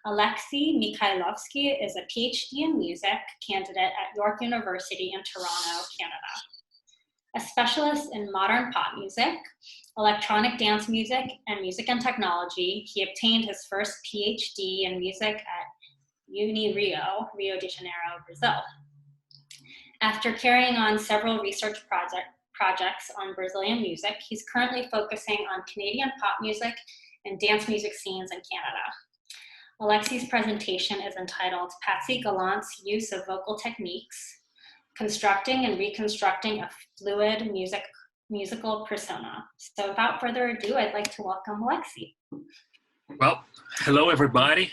Alexei Michailowsky is a PhD in music candidate at York University in Toronto, Canada. A specialist in modern pop music, electronic dance music, and music and technology, he obtained his first PhD in music at Rio de Janeiro, Brazil. After carrying on several research projects on Brazilian music, he's currently focusing on Canadian pop music and dance music scenes in Canada. Alexei's presentation is entitled Patsy Gallant's Use of Vocal Techniques, Constructing and Reconstructing a Fluid Musical Persona. So without further ado, I'd like to welcome Alexei. Well, hello everybody.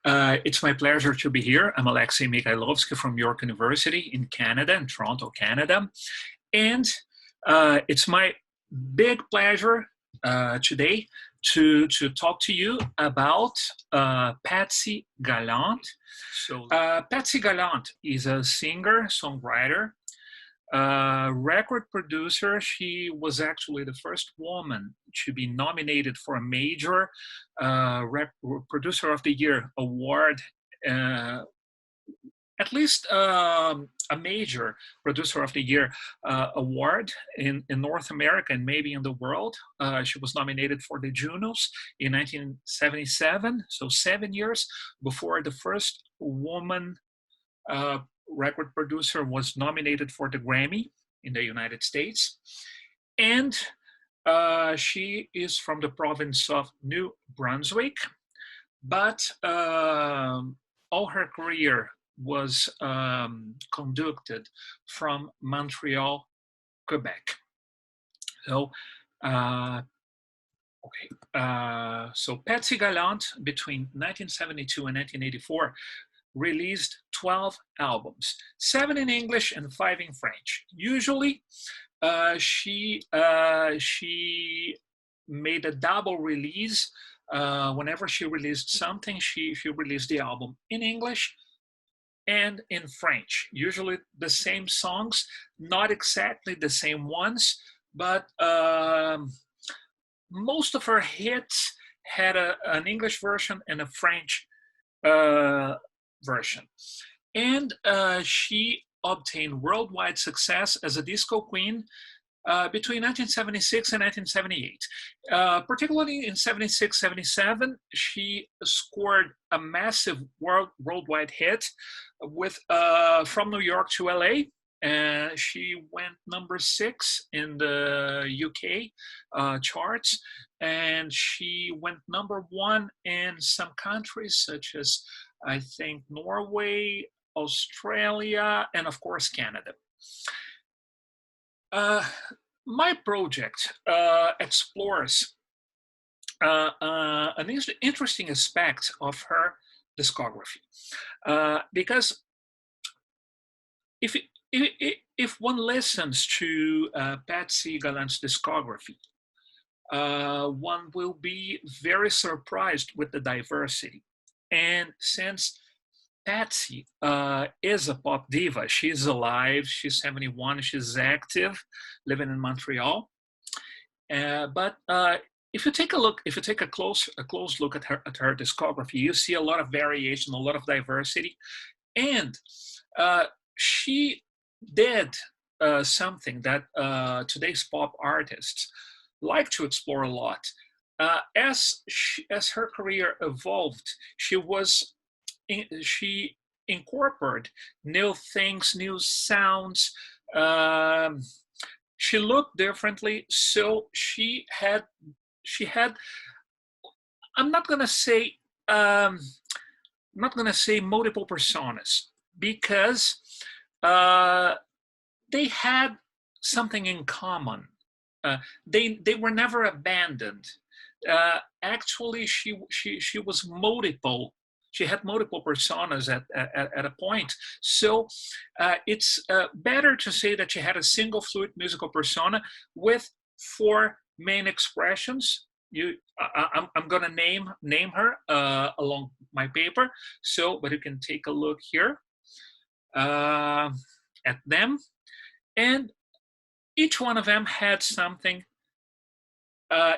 It's my pleasure to be here. I'm Alexei Michailowsky from York University in Canada, in Toronto, Canada. And it's my big pleasure today to talk to you about Patsy Gallant. So Patsy Gallant is a singer, songwriter, record producer. She was actually the first woman to be nominated for a major Producer of the Year award, at least a major Producer of the Year award in North America and maybe in the world. She was nominated for the Junos in 1977, so 7 years before the first woman record producer was nominated for the Grammy in the United States. And she is from the province of New Brunswick, but all her career was conducted from Montreal, Quebec. So, so Patsy Gallant, between 1972 and 1984, released 12 albums, 7 in English and 5 in French. Usually, she made a double release. Whenever she released something, she released the album in English and in French. Usually the same songs, not exactly the same ones, but most of her hits had an English version and a French version. And she obtained worldwide success as a disco queen between 1976 and 1978. Particularly in 76, 77, she scored a massive worldwide hit with From New York to LA. And she went number 6 in the UK charts, and she went number 1 in some countries such as, I think, Norway, Australia, and of course Canada. My project explores an interesting aspect of her discography, because if one listens to Patsy Gallant's discography, one will be very surprised with the diversity. And since Patsy is a pop diva, she's alive, she's 71, she's active, living in Montreal. But if you take a close look at her discography, you see a lot of variation, a lot of diversity, and she did something that today's pop artists like to explore a lot. As her career evolved, she incorporated new things, new sounds. She looked differently, so she had. I'm not gonna say multiple personas, because they had something in common. They were never abandoned. Actually, she was multiple. She had multiple personas at a point. So it's better to say that she had a single fluid musical persona with 4 main expressions. I'm gonna name her along my paper. So, but you can take a look here at them, and each one of them had something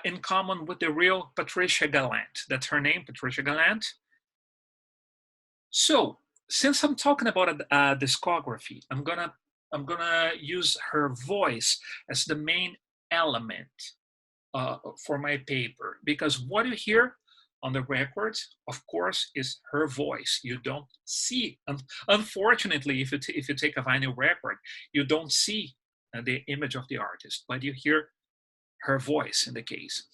in common with the real Patricia Gallant. That's her name, Patricia Gallant. So since I'm talking about a discography, I'm gonna use her voice as the main element for my paper, because what you hear on the records, of course, is her voice. You don't see, unfortunately, if you take a vinyl record, you don't see the image of the artist, but you hear her voice in the case.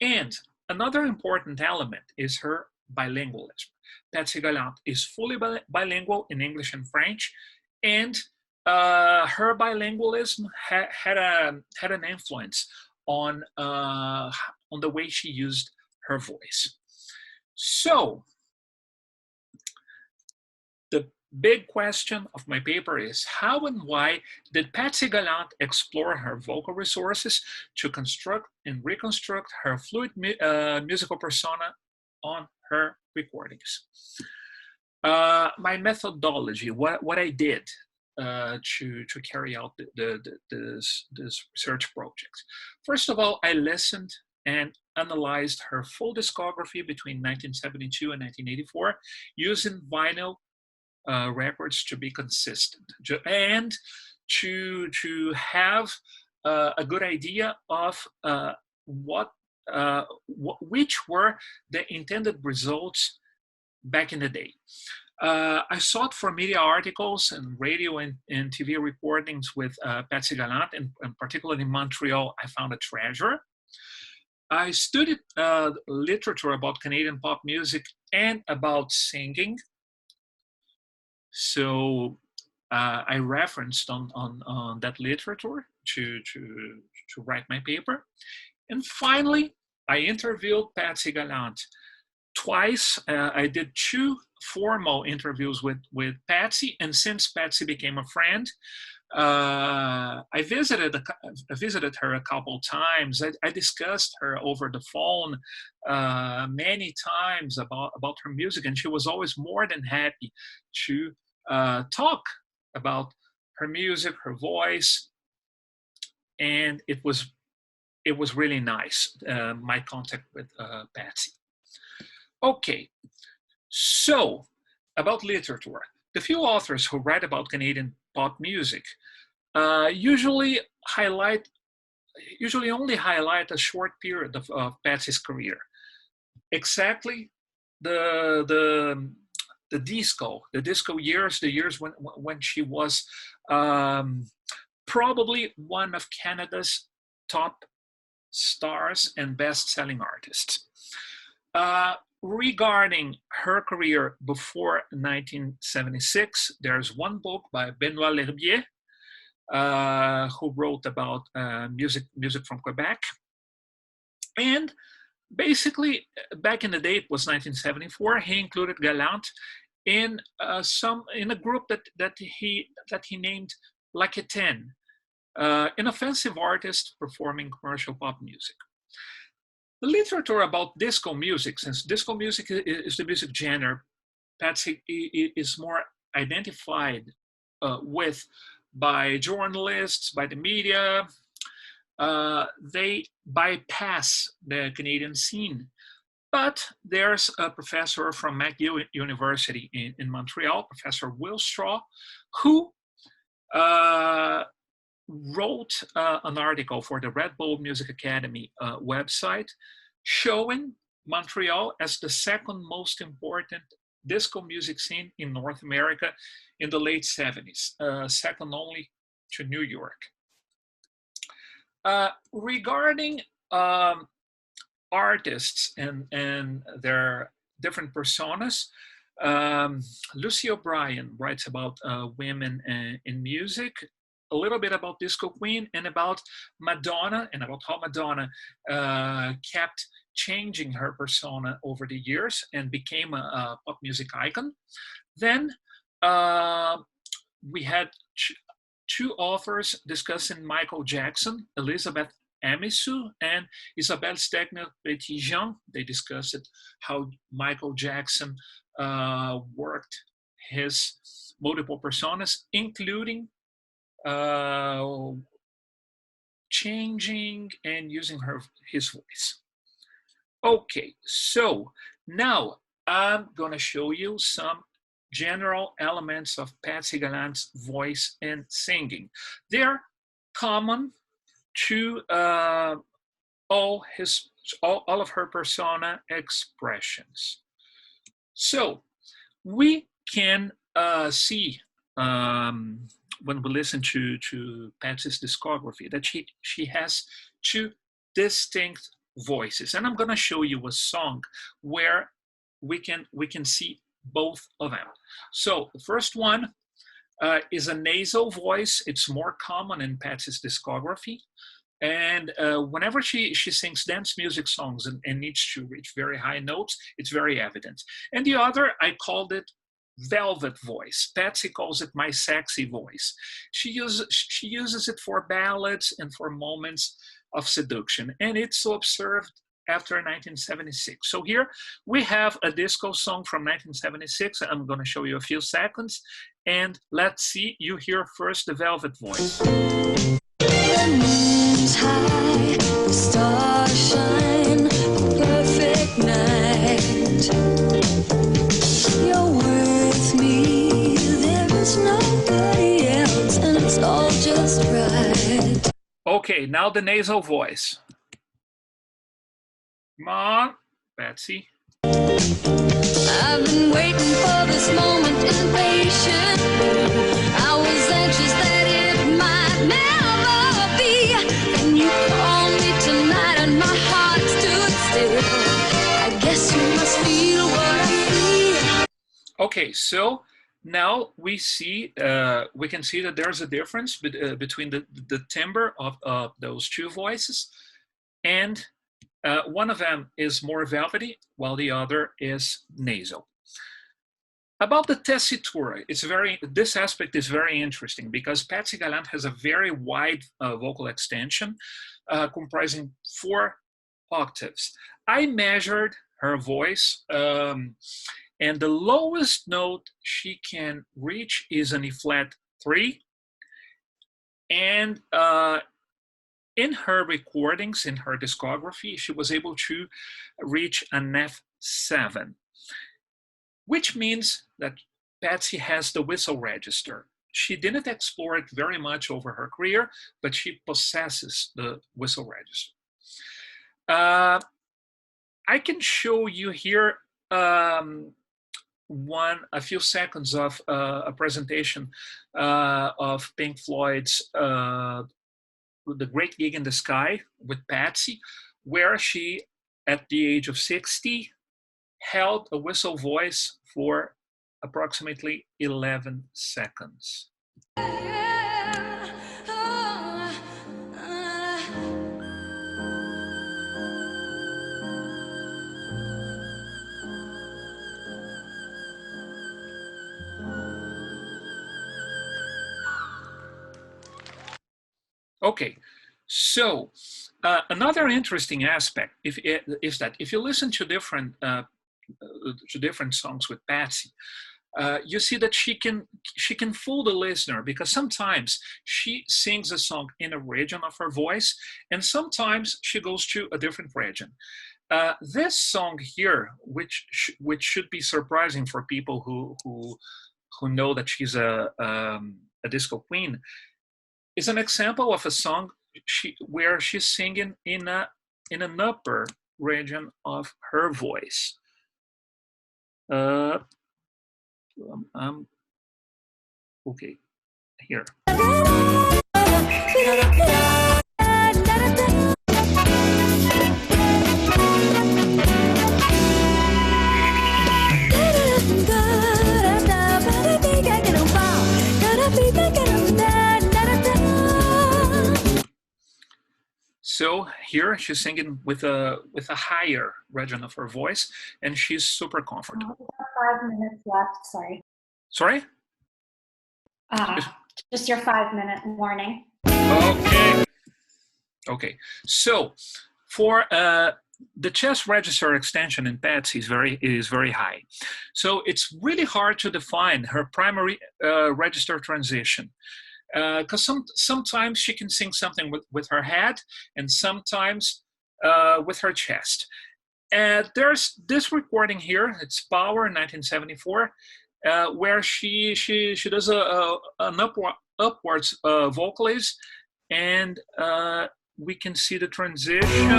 And another important element is her bilingualism. Patsy Gallant is fully bilingual in English and French, and her bilingualism had an influence on the way she used her voice. So the big question of my paper is, how and why did Patsy Gallant explore her vocal resources to construct and reconstruct her fluid musical persona on her recordings? My methodology, what I did to carry out this research project. First of all, I listened and analyzed her full discography between 1972 and 1984 using vinyl records to be consistent and to have a good idea of which were the intended results back in the day. I sought for media articles and radio and TV recordings with Patsy Gallant, and particularly in Montreal, I found a treasure. I studied literature about Canadian pop music and about singing. So I referenced on that literature to write my paper. And finally, I interviewed Patsy Gallant twice. I did 2 formal interviews with Patsy, and since Patsy became a friend, I visited her a couple times. I discussed her over the phone many times about her music, and she was always more than happy to talk about her music, her voice, and it was really nice, my contact with Patsy. Okay, so about literature. The few authors who write about Canadian pop music usually only highlight a short period of Patsy's career. Exactly the disco years, the years when she was probably one of Canada's top stars and best-selling artists. Regarding her career before 1976, there's one book by Benoit L'Herbier, who wrote about music from Quebec. And basically, back in the day, it was 1974, he included Gallant in a group that he named Laquitaine, an offensive artist performing commercial pop music. The literature about disco music, since disco music is the music genre Patsy is more identified with by journalists, by the media, they bypass the Canadian scene. But there's a professor from McGill University in Montreal, Professor Will Straw, who wrote an article for the Red Bull Music Academy website showing Montreal as the second most important disco music scene in North America in the late 70s, second only to New York. Regarding artists and their different personas, Lucy O'Brien writes about women in music, a little bit about Disco Queen, and about Madonna, and about how Madonna kept changing her persona over the years and became a pop music icon. Then we had 2 authors discussing Michael Jackson, Elizabeth Amisu and Isabelle Stegner-Petit-Jean. They discussed how Michael Jackson worked his multiple personas, including changing and using his voice. Okay, so now I'm gonna show you some general elements of Patsy Gallant's voice and singing. They're common to all of her persona expressions. So we can see when we listen to Patsy's discography that she has two distinct voices, and I'm going to show you a song where we can see both of them. So the first one is a nasal voice. It's more common in Patsy's discography. And whenever she sings dance music songs and needs to reach very high notes, it's very evident. And the other, I called it velvet voice. Patsy calls it my sexy voice. She uses it for ballads and for moments of seduction. And it's so observed after 1976. So here we have a disco song from 1976. I'm going to show you a few seconds. And let's see, you hear first the velvet voice. The moon's high, the stars shine, a perfect night. You're with me, there is nobody else, and it's all just right. Okay, now the nasal voice. Come on, Patsy. I've been waiting for this moment impatient. I was anxious that it might never be. And you called me tonight and my heart stood still. I guess you must feel what I feel. Okay, so now we see, we can see that there's a difference between the timbre of those two voices, and one of them is more velvety, while the other is nasal. About the tessitura, this aspect is very interesting because Patsy Gallant has a very wide vocal extension comprising 4 octaves. I measured her voice, and the lowest note she can reach is an E flat 3, and in her recordings, in her discography, she was able to reach an F7, which means that Patsy has the whistle register. She didn't explore it very much over her career, but she possesses the whistle register. I can show you here a few seconds of a presentation of Pink Floyd's The Great Gig in the Sky with Patsy, where she, at the age of 60, held a whistle voice for approximately 11 seconds. Okay, so another interesting aspect is that if you listen to different songs with Patsy, you see that she can fool the listener, because sometimes she sings a song in a region of her voice, and sometimes she goes to a different region. This song here, which should be surprising for people who know that she's a disco queen, is an example of a song where she's singing in an upper region of her voice. Okay, here. So here she's singing with a higher region of her voice, and she's super comfortable. 5 minutes left, sorry. Sorry? Just your 5-minute warning. Okay. Okay. So for the chest register extension in Patsy is very high. So it's really hard to define her primary register transition. Because sometimes she can sing something with her head, and sometimes with her chest. There's this recording here, it's Power, 1974, where she does an upwards vocalist, and we can see the transition.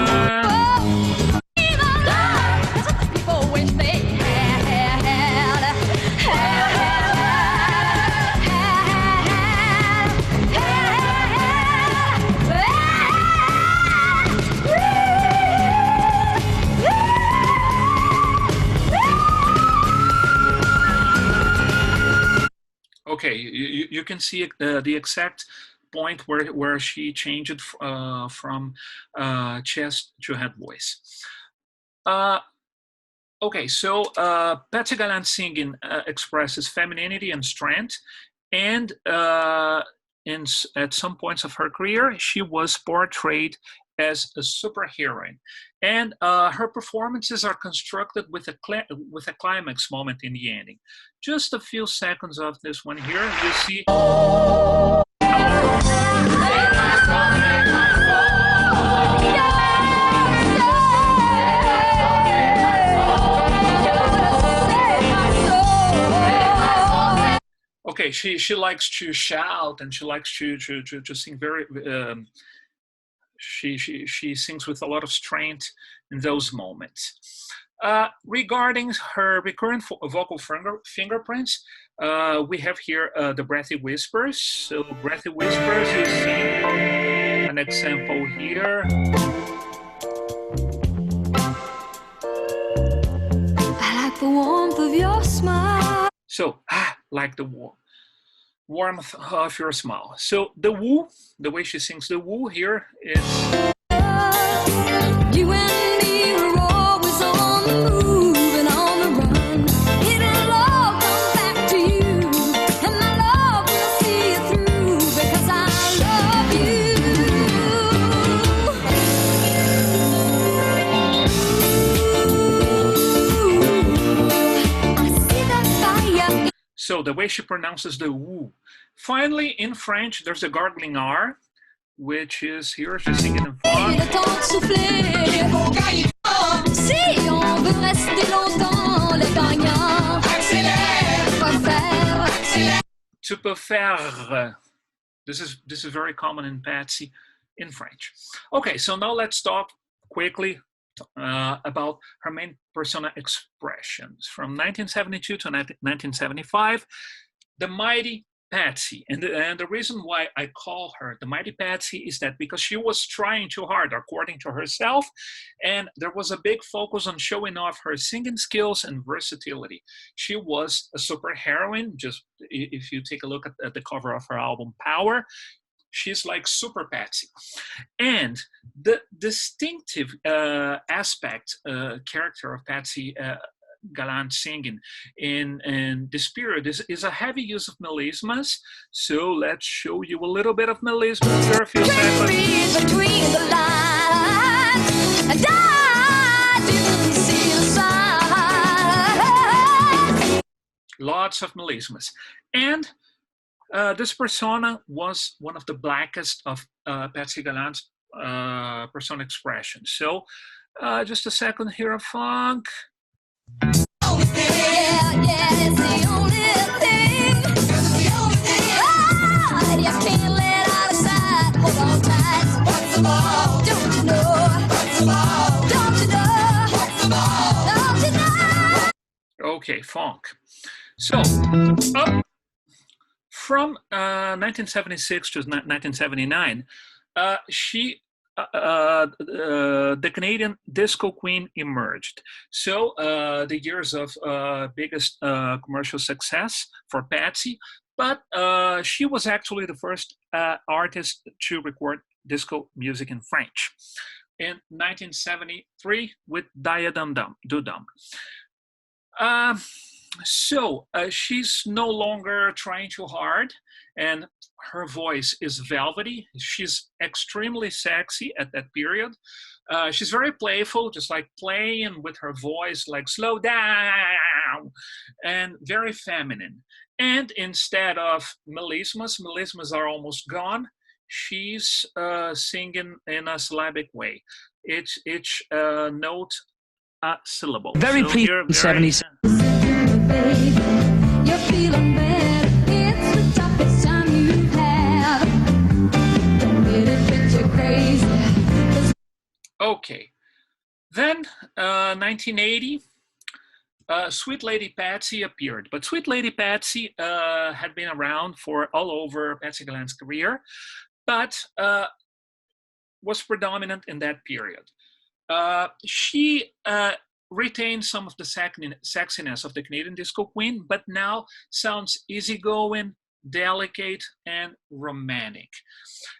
Okay, you can see the exact point where she changed from chest to head voice. Okay, so Patsy Gallant singing expresses femininity and strength, and at some points of her career, she was portrayed as a superheroine, and her performances are constructed with a climax moment in the ending. Just a few seconds of this one here, you see. Okay, she likes to shout, and she likes to sing very. She sings with a lot of strength in those moments. Regarding her recurrent vocal fingerprints, we have here the breathy whispers. So breathy whispers, you see an example here. I like the warmth of your smile. So, like the warmth of your smile. So the woo, the way she sings the woo here is. You and me were always on the move and on the run. It'll all come back to you, and my love will see you through because I love you. I see that fire. So the way she pronounces the woo. Finally, in French, there's a gargling R, which is here, she's singing in funk. Tu peux faire. This is very common in Patsy in French. Okay, so now let's talk quickly about her main persona expressions. From 1972 to 1975, the Mighty Patsy, and the reason why I call her the Mighty Patsy is that because she was trying too hard, according to herself, and there was a big focus on showing off her singing skills and versatility. She was a super heroine. Just if you take a look at the cover of her album Power, she's like Super Patsy. And the distinctive character of Patsy Gallant singing in this period is a heavy use of melismas. So let's show you a little bit of melismas. There are a few seconds. Between the lines, and I didn't see the signs. Lots of melismas. And this persona was one of the blackest of Patsy Gallant's persona expressions. So just a second here of funk. Yeah, it's the only thing. That you can't let out of sight. Hold on tight. What's the ball? Don't you know? What's the ball? Don't you know? What's the ball? Don't you know? Okay, funk. So, from 1976 to 1979, the Canadian disco queen emerged. So the years of biggest commercial success for Patsy, but she was actually the first artist to record disco music in French in 1973 with Dia Dum Dum. So she's no longer trying too hard, and her voice is velvety. She's extremely sexy at that period. She's very playful, just like playing with her voice, like slow down, and very feminine. And instead of melismas are almost gone. She's singing in a syllabic way. Each note a syllable. Very so pleased. 70s. you're feeling bad. It's the toughest time you've had. Don't let it get you crazy. Okay, then 1980, Sweet Lady Patsy appeared, but Sweet Lady Patsy had been around for all over Patsy Gallant's career, but was predominant in that period. She retained some of the sexiness of the Canadian disco queen, but now sounds easygoing, delicate, and romantic.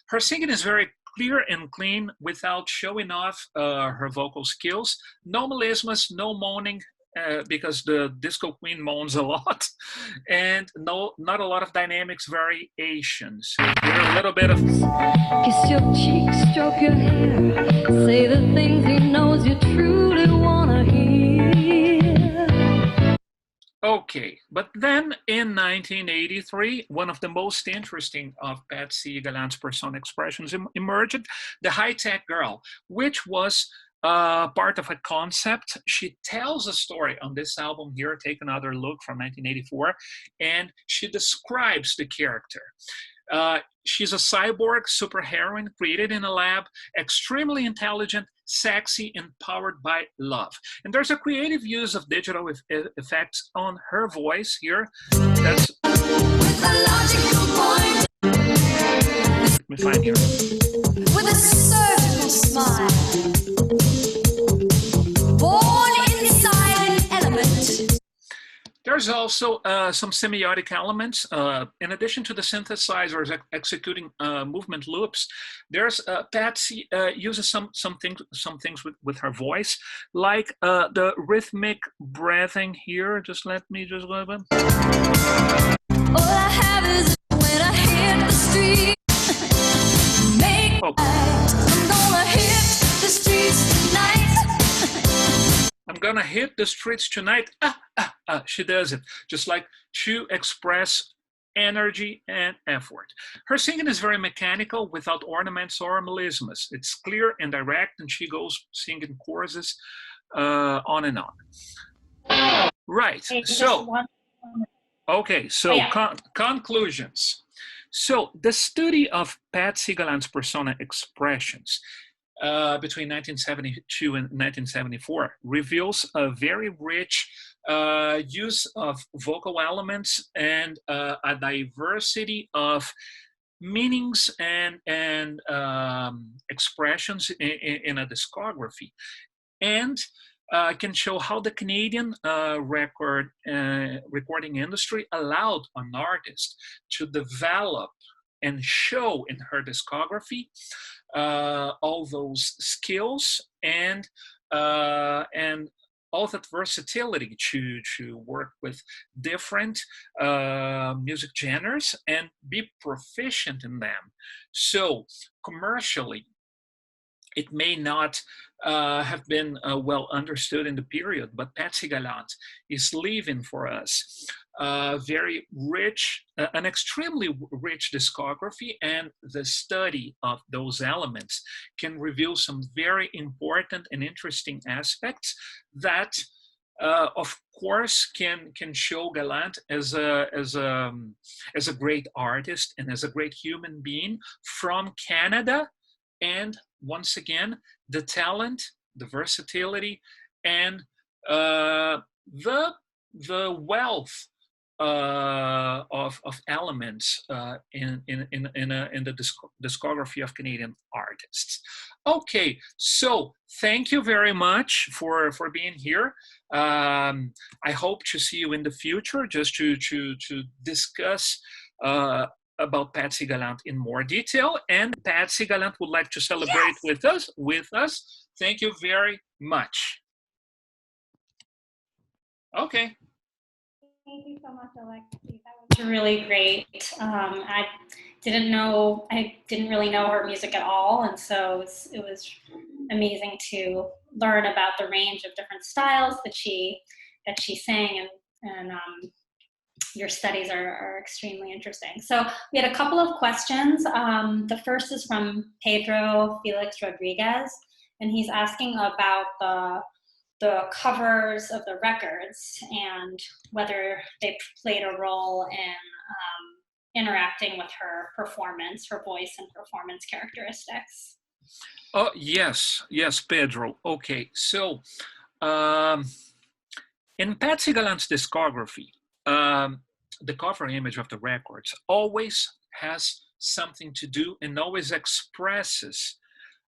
Her singing is very clear and clean without showing off her vocal skills. No melismas, no moaning, because the disco queen moans a lot, and not a lot of dynamics variations. So here a little bit of Kiss your cheeks, stroke your hair, say the things he knows you truly wanna hear. Okay, but then in 1983, one of the most interesting of Patsy Gallant's persona expressions emerged, the high-tech girl, which was part of a concept. She tells a story on this album here, Take Another Look from 1984, and she describes the character. She's a cyborg superheroine created in a lab, extremely intelligent, sexy, and powered by love. And there's a creative use of digital effects on her voice here. That's let me find here. With a surgical smile, born inside an element. There's also some semiotic elements. In addition to the synthesizers executing movement loops, there's Patsy uses some things with her voice, like the rhythmic breathing here. Just let me just go over. All I have is when I hit the street. I'm gonna hit the streets tonight. I'm gonna hit the streets tonight. She does it just like to express energy and effort. Her singing is very mechanical without ornaments or melismas. It's clear and direct, and she goes singing choruses on and on. Right. So, okay. So conclusions. So the study of Patsy Gallant's persona expressions between 1972 and 1974 reveals a very rich use of vocal elements and a diversity of meanings and expressions in a discography, and can show how the Canadian recording industry allowed an artist to develop and show in her discography all those skills and all that versatility to work with different music genres and be proficient in them. So commercially, it may not have been well understood in the period, but Patsy Gallant is leaving for us very rich, an extremely rich discography, and the study of those elements can reveal some very important and interesting aspects that, of course, can show Gallant as a great artist and as a great human being from Canada. And once again, the talent, the versatility, and the wealth of elements in the discography of Canadian artists. Okay, so thank you very much for being here. I hope to see you in the future, just to discuss about Patsy Gallant in more detail, and Patsy Gallant would like to celebrate with us. Thank you very much. Okay. Thank you so much, Alexei. That was really great. I didn't really know her music at all, and so it was amazing to learn about the range of different styles that she sang, and your studies are extremely interesting. So we had a couple of questions. The first is from Pedro Felix Rodriguez, and he's asking about the covers of the records and whether they played a role in interacting with her performance, her voice and performance characteristics. Oh, yes, Pedro. Okay, so in Patsy Gallant's discography, the cover image of the records always has something to do and always expresses,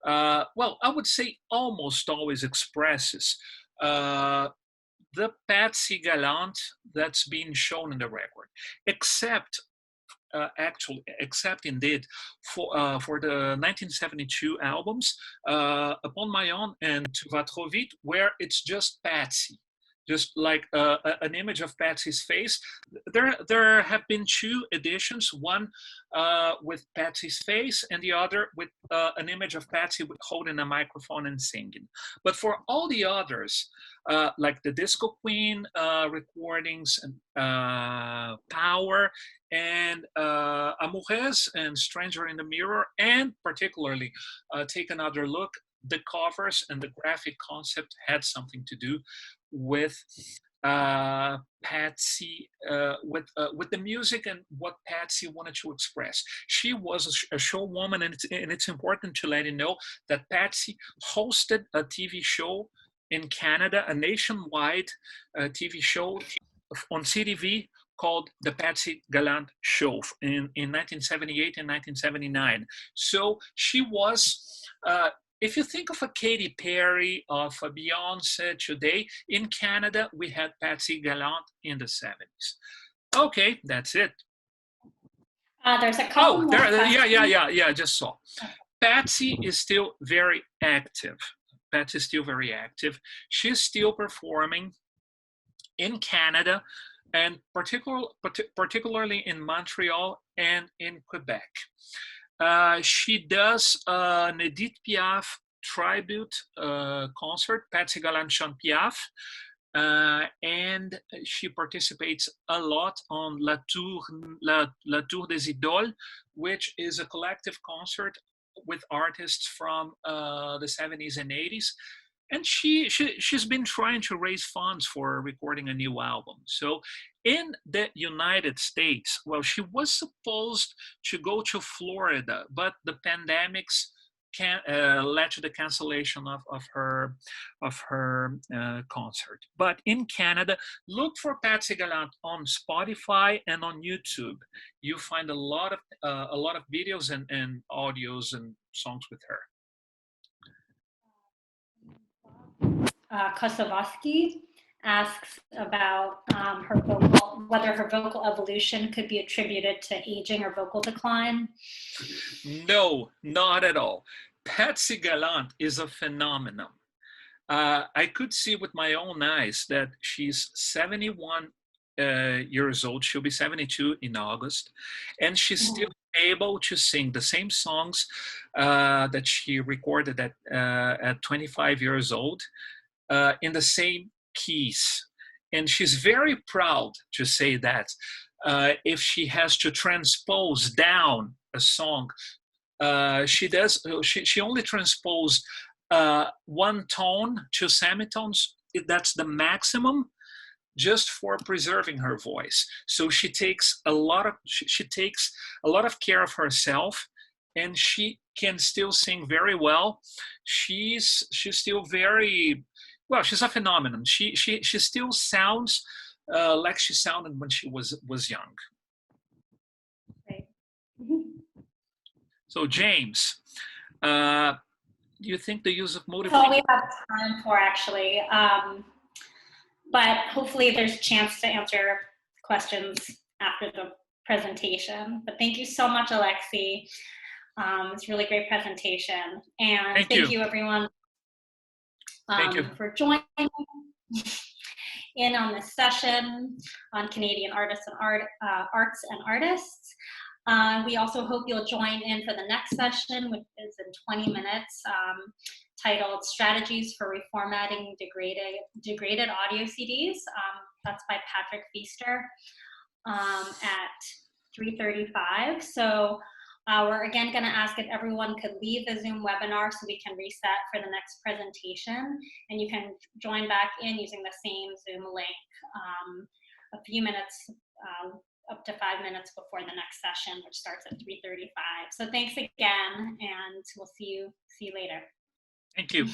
well, I would say almost always expresses the Patsy Gallant that's being shown in the record, except indeed for the 1972 albums, Upon My Own and Tu vas trop vite, where it's just Patsy, just like an image of Patsy's face. There have been two editions, one with Patsy's face and the other with an image of Patsy holding a microphone and singing. But for all the others, like the Disco Queen recordings and Power and Amoureuse and Stranger in the Mirror, and particularly Take Another Look, the covers and the graphic concept had something to do with Patsy, with the music and what Patsy wanted to express. She was a show woman, and it's important to let you know that Patsy hosted a TV show in Canada, a nationwide TV show on CTV called The Patsy Gallant Show in 1978 and 1979. So she was, if you think of a Katy Perry, of a Beyonce today, in Canada, we had Patsy Gallant in the 70s. Okay, that's it. There's a couple more questions. Yeah, I just saw. Patsy is still very active. Patsy is still very active. She's still performing in Canada, and particularly in Montreal and in Quebec. She does an Edith Piaf tribute concert, Patsy Gallant chante Piaf, and she participates a lot on La Tour des Idoles, which is a collective concert with artists from the 70s and 80s. And she's been trying to raise funds for recording a new album. So in the United States, well, she was supposed to go to Florida, but the pandemics led to the cancellation of her concert. But in Canada, look for Patsy Gallant on Spotify and on YouTube. You find a lot of videos and audios and songs with her. Kosovsky asks about whether her vocal evolution could be attributed to aging or vocal decline. No, not at all. Patsy Gallant is a phenomenon. I could see with my own eyes that she's 71 years old. She'll be 72 in August, and she's still able to sing the same songs that she recorded at 25 years old. In the same keys. And she's very proud to say that if she has to transpose down a song, she only transposed one tone, 2 semitones. That's the maximum, just for preserving her voice. So she takes a lot of care of herself, and she can still sing very well. She's still very well. She's a phenomenon. She still sounds like she sounded when she was young. Right. So James, do you think the use of motivation? That's all we have time for, actually. But hopefully there's a chance to answer questions after the presentation. But thank you so much, Alexei. It's a really great presentation. And thank you everyone for joining in on this session on Canadian artists and arts and artists. We also hope you'll join in for the next session, which is in 20 minutes, titled Strategies for Reformatting Degraded Audio CDs. That's by Patrick Feaster at 3:35. So We're again going to ask if everyone could leave the Zoom webinar so we can reset for the next presentation, and you can join back in using the same Zoom link a few minutes, up to 5 minutes before the next session, which starts at 3:35. So thanks again, and we'll see you later. Thank you.